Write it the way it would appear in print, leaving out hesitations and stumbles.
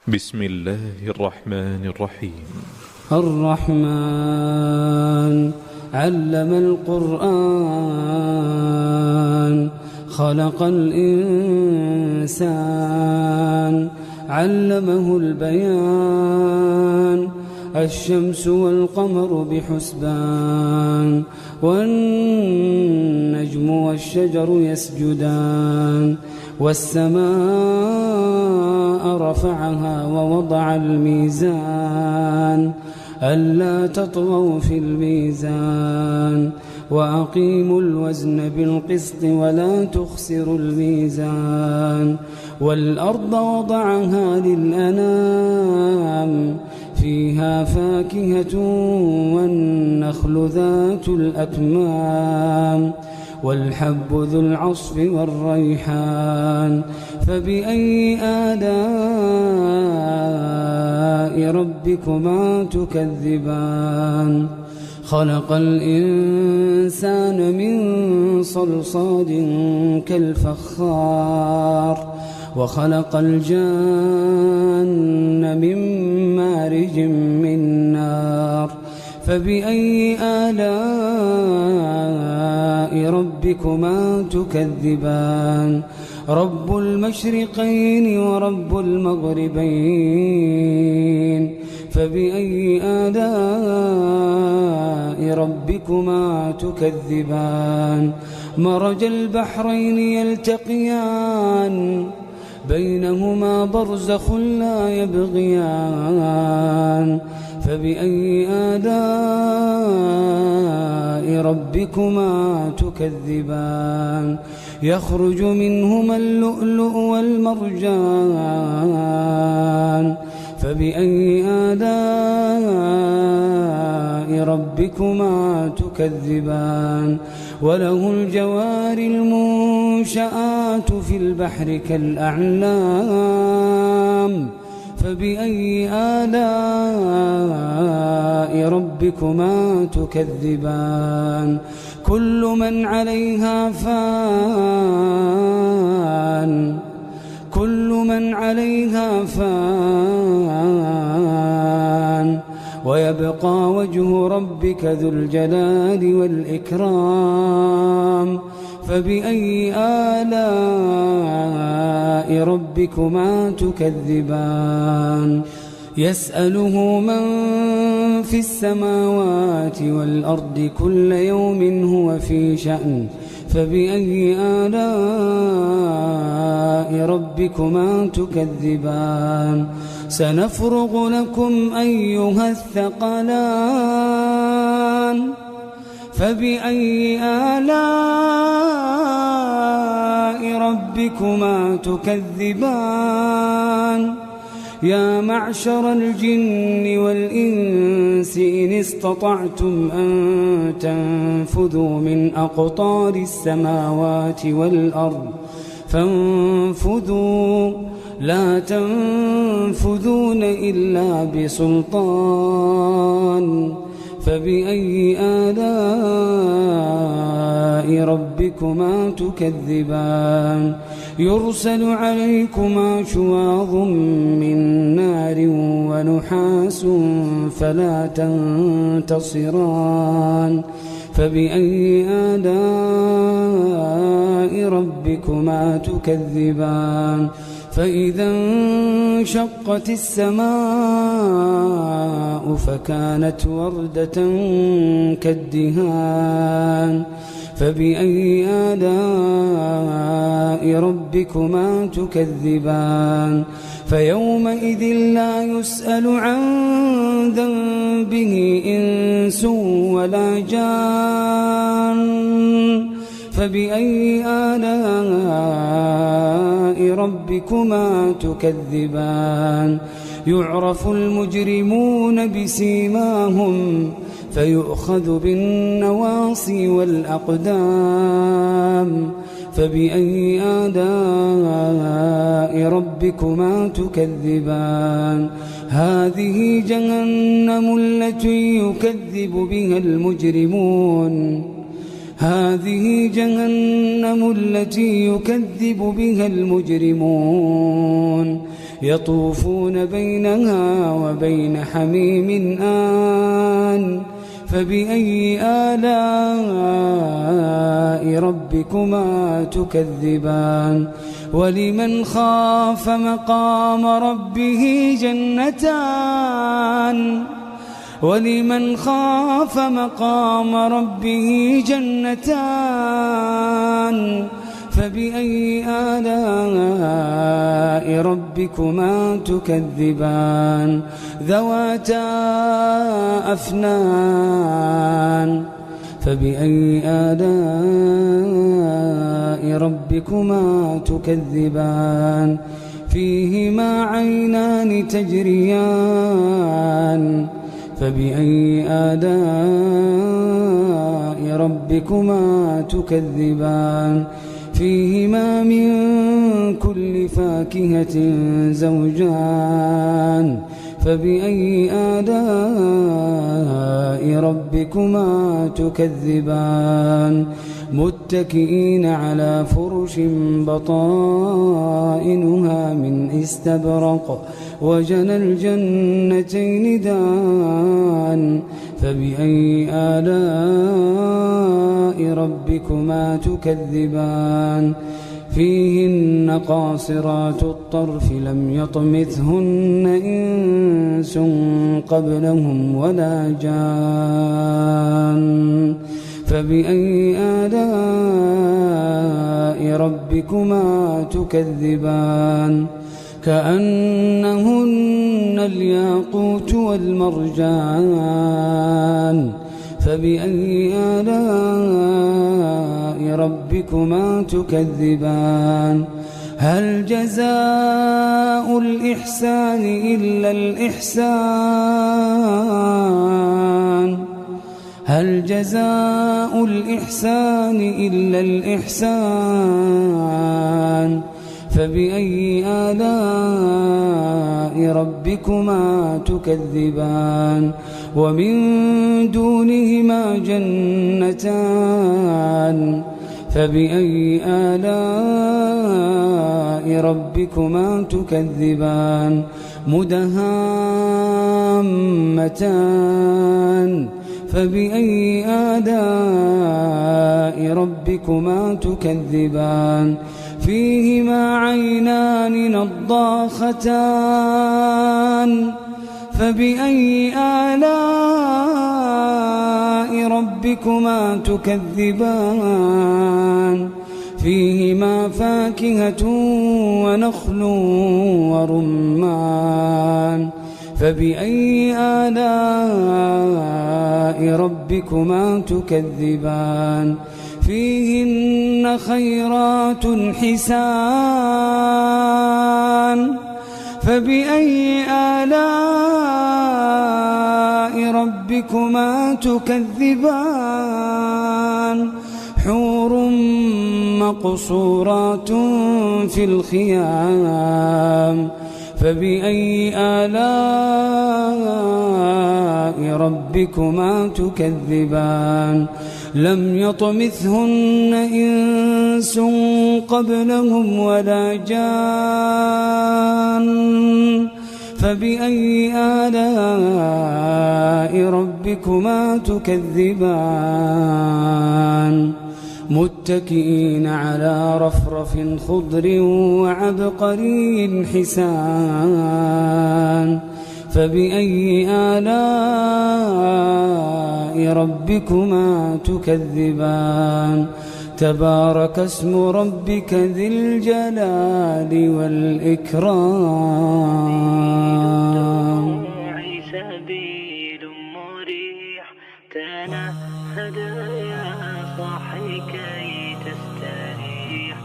بسم الله الرحمن الرحيم. الرحمن علم القرآن خلق الإنسان علمه البيان الشمس والقمر بحسبان والنجم والشجر يسجدان والسماء رفعها ووضع الميزان ألا تطغوا في الميزان وأقيموا الوزن بالقسط ولا تخسروا الميزان والأرض وضعها للأنام فيها فاكهة والنخل ذات الأكمام والحب ذو العصف والريحان فبأي آلاء ربكما تكذبان خلق الإنسان من صلصال كالفخار وخلق الجان من مارج من نار فبأي آلاء ربكما تكذبان رب المشرقين ورب المغربين فبأي آلاء ربكما تكذبان مرج البحرين يلتقيان بينهما برزخ لا يبغيان فبأي آلاء ربكما تكذبان يخرج منهما اللؤلؤ والمرجان فبأي آلاء ربكما تكذبان وله الجوار المنشآت في البحر كالأعلام فبأي آلاء ربكما تكذبان كل من عليها فان ويبقى وجه ربك ذو الجلال والإكرام فبأي آلاء ربكما تكذبان يسأله من في السماوات والأرض كل يوم هو في شأن فبأي آلاء ربكما تكذبان سنفرغ لكم أيها الثقلان فبأي آلاء ربكما تكذبان يا معشر الجن والإنس إن استطعتم أن تنفذوا من أقطار السماوات والأرض فانفذوا لا تنفذون إلا بسلطان فبأي آلاء ربكما تكذبان يرسل عليكما شواظ من نار ونحاس فلا تنتصران فبأي آلاء ربكما تكذبان فإذا انشقت السماء فكانت وردة كالدهان فبأي آلاء ربكما تكذبان فيومئذ لا يسأل عن ذنبه إنس ولا جان فبأي آلاء ربكما تكذبان يعرف المجرمون بسيماهم فيؤخذ بالنواصي والأقدام فبأي آلاء ربكما تكذبان هذه جهنم التي يكذب بها المجرمون هذه جهنم التي يكذب بها المجرمون يطوفون بينها وبين حميم آن فبأي آلاء ربكما تكذبان ولمن خاف مقام ربه جنتان ولمن خاف مقام ربه جنتان فبأي آلاء ربكما تكذبان ذواتا أفنان فبأي آلاء ربكما تكذبان فيهما عينان تجريان فبأي آلاء ربكما تكذبان فيهما من كل فاكهة زوجان فبأي آلاء ربكما تكذبان متكئين على فرش بطائنها من استبرق وجنى الجنتين دان فبأي آلاء ربكما تكذبان فيهن قاصرات الطرف لم يطمثهن إنس قبلهم ولا جان فبأي آلاء ربكما تكذبان كأنهن الياقوت والمرجان فبأي آلاء ربكما تكذبان هل جزاء الإحسان إلا الإحسان هل جزاء الإحسان إلا الإحسان فبأي آلاء ربكما تكذبان ومن دونهما جنتان فبأي آلاء ربكما تكذبان مدهامتان فبأي آلاء ربكما تكذبان فيهما عينان نضاختان فبأي آلاء ربكما تكذبان فيهما فاكهة ونخل ورمان فبأي آلاء ربكما تكذبان فيهن خيرات حسان فبأي آلاء ربكما تكذبان حور مقصورات في الخيام فبأي آلاء ربكما تكذبان لم يطمثهن إنس قبلهم ولا جان فبأي آلاء ربكما تكذبان متكئين على رفرف خضر وعبقري حسان فبأي آلاء ربكما تكذبان تبارك اسم ربك ذي الجلال والإكرام سبيل مريح تنهد يا صاحي كي تستريح